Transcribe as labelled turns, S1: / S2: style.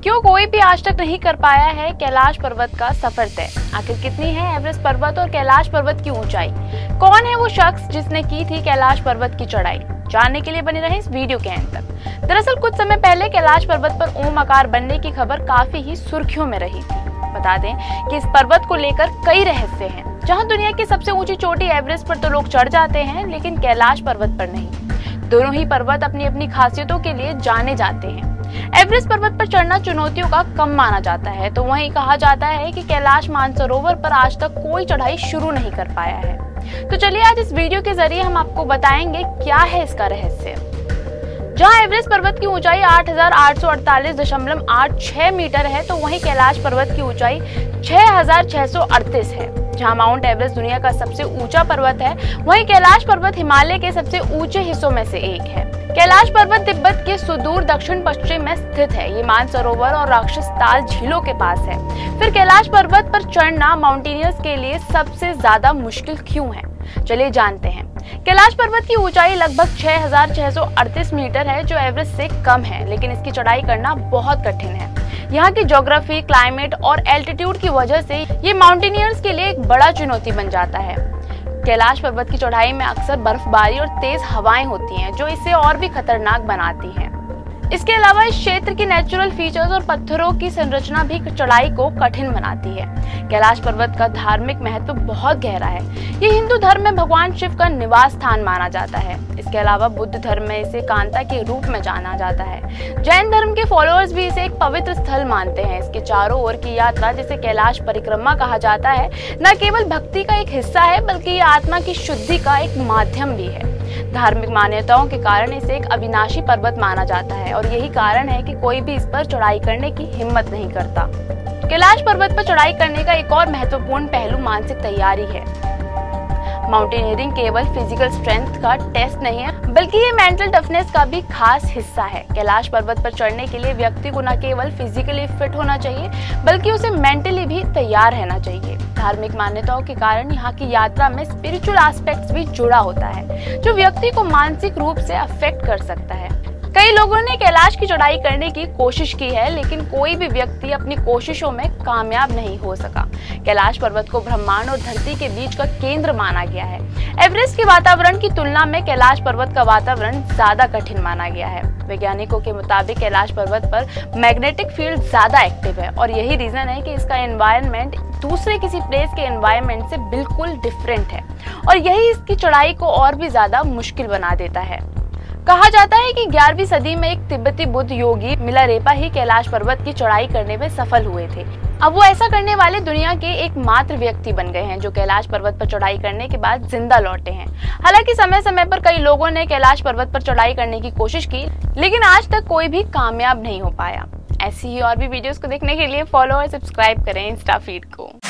S1: क्यों कोई भी आज तक नहीं कर पाया है कैलाश पर्वत का सफर तय? आखिर कितनी है एवरेस्ट पर्वत और कैलाश पर्वत की ऊंचाई? कौन है वो शख्स जिसने की थी कैलाश पर्वत की चढ़ाई? जानने के लिए बने रहे इस वीडियो के अंत तक। दरअसल कुछ समय पहले कैलाश पर्वत पर ओम आकार बनने की खबर काफी ही सुर्खियों में रही थी। बता दें कि इस पर्वत को लेकर कई रहस्य हैं। जहां दुनिया की सबसे ऊंची चोटी एवरेस्ट पर तो लोग चढ़ जाते हैं, लेकिन कैलाश पर्वत पर नहीं। दोनों ही पर्वत अपनी अपनी खासियतों के लिए जाने जाते हैं। एवरेस्ट पर्वत पर चढ़ना चुनौतियों का कम माना जाता है, तो वहीं कहा जाता है कि कैलाश मानसरोवर पर आज तक कोई चढ़ाई शुरू नहीं कर पाया है। तो चलिए आज इस वीडियो के जरिए हम आपको बताएंगे क्या है इसका रहस्य। जहां एवरेस्ट पर्वत की ऊंचाई 8,848.86 मीटर है, तो वहीं कैलाश पर्वत की ऊंचाई 6,638 है। जहां माउंट एवरेस्ट दुनिया का सबसे ऊंचा पर्वत है, वहीं कैलाश पर्वत हिमालय के सबसे ऊंचे हिस्सों में से एक है। कैलाश पर्वत तिब्बत के सुदूर दक्षिण पश्चिम में स्थित है। ये मानसरोवर और राक्षस ताल झीलों के पास है। फिर कैलाश पर्वत पर चढ़ना माउंटेनियर्स के लिए सबसे ज्यादा मुश्किल क्यों है, चलिए जानते हैं। कैलाश पर्वत की ऊंचाई लगभग 6,638 मीटर है, जो एवरेस्ट से कम है, लेकिन इसकी चढ़ाई करना बहुत कठिन है। यहाँ की ज्योग्राफी, क्लाइमेट और एल्टीट्यूड की वजह से ये माउंटेनियर्स के लिए एक बड़ा चुनौती बन जाता है। कैलाश पर्वत की चढ़ाई में अक्सर बर्फबारी और तेज हवाएं होती हैं, जो इसे और भी खतरनाक बनाती हैं। इसके अलावा इस क्षेत्र की नेचुरल फीचर्स और पत्थरों की संरचना भी चढ़ाई को कठिन बनाती है। कैलाश पर्वत का धार्मिक महत्व बहुत गहरा है। ये हिंदू धर्म में भगवान शिव का निवास स्थान माना जाता है। इसके अलावा बुद्ध धर्म में इसे कांता के रूप में जाना जाता है। जैन धर्म के फॉलोअर्स भी इसे एक पवित्र स्थल मानते हैं। इसके चारों ओर की यात्रा, जिसे कैलाश परिक्रमा कहा जाता है, न केवल भक्ति का एक हिस्सा है, बल्कि ये आत्मा की शुद्धि का एक माध्यम भी है। धार्मिक मान्यताओं के कारण इसे एक अविनाशी पर्वत माना जाता है, और यही कारण है कि कोई भी इस पर चढ़ाई करने की हिम्मत नहीं करता। कैलाश पर्वत पर चढ़ाई करने का एक और महत्वपूर्ण पहलू मानसिक तैयारी है। माउंटेनियरिंग केवल फिजिकल स्ट्रेंथ का टेस्ट नहीं है, बल्कि ये मेंटल टफनेस का भी खास हिस्सा है। कैलाश पर्वत पर चढ़ने के लिए व्यक्ति को न केवल फिजिकली फिट होना चाहिए, बल्कि उसे मेंटली भी तैयार रहना चाहिए। धार्मिक मान्यताओं के कारण यहाँ की यात्रा में स्पिरिचुअल एस्पेक्ट्स भी जुड़ा होता है, जो व्यक्ति को मानसिक रूप से अफेक्ट कर सकता है। कई लोगों ने कैलाश की चढ़ाई करने की कोशिश की है, लेकिन कोई भी व्यक्ति अपनी कोशिशों में कामयाब नहीं हो सका। कैलाश पर्वत को ब्रह्मांड और धरती के बीच का केंद्र माना गया है। एवरेस्ट के वातावरण की तुलना में कैलाश पर्वत का वातावरण ज्यादा कठिन माना गया है। वैज्ञानिकों के मुताबिक कैलाश पर्वत पर मैग्नेटिक फील्ड ज्यादा एक्टिव है, और यही रीजन है कि इसका एनवायरनमेंट दूसरे किसी प्लेस के एनवायरनमेंट से बिल्कुल डिफरेंट है, और यही इसकी चढ़ाई को और भी ज्यादा मुश्किल बना देता है। कहा जाता है कि 11वीं सदी में एक तिब्बती बुद्ध योगी मिलारेपा ही कैलाश पर्वत की चढ़ाई करने में सफल हुए थे। अब वो ऐसा करने वाले दुनिया के एकमात्र व्यक्ति बन गए हैं, जो कैलाश पर्वत पर चढ़ाई करने के बाद जिंदा लौटे हैं। हालांकि समय समय पर कई लोगों ने कैलाश पर्वत पर चढ़ाई करने की कोशिश की, लेकिन आज तक कोई भी कामयाब नहीं हो पाया। ऐसी ही और भी वीडियोस को देखने के लिए फॉलो और सब्सक्राइब करें इंस्टा फीड को।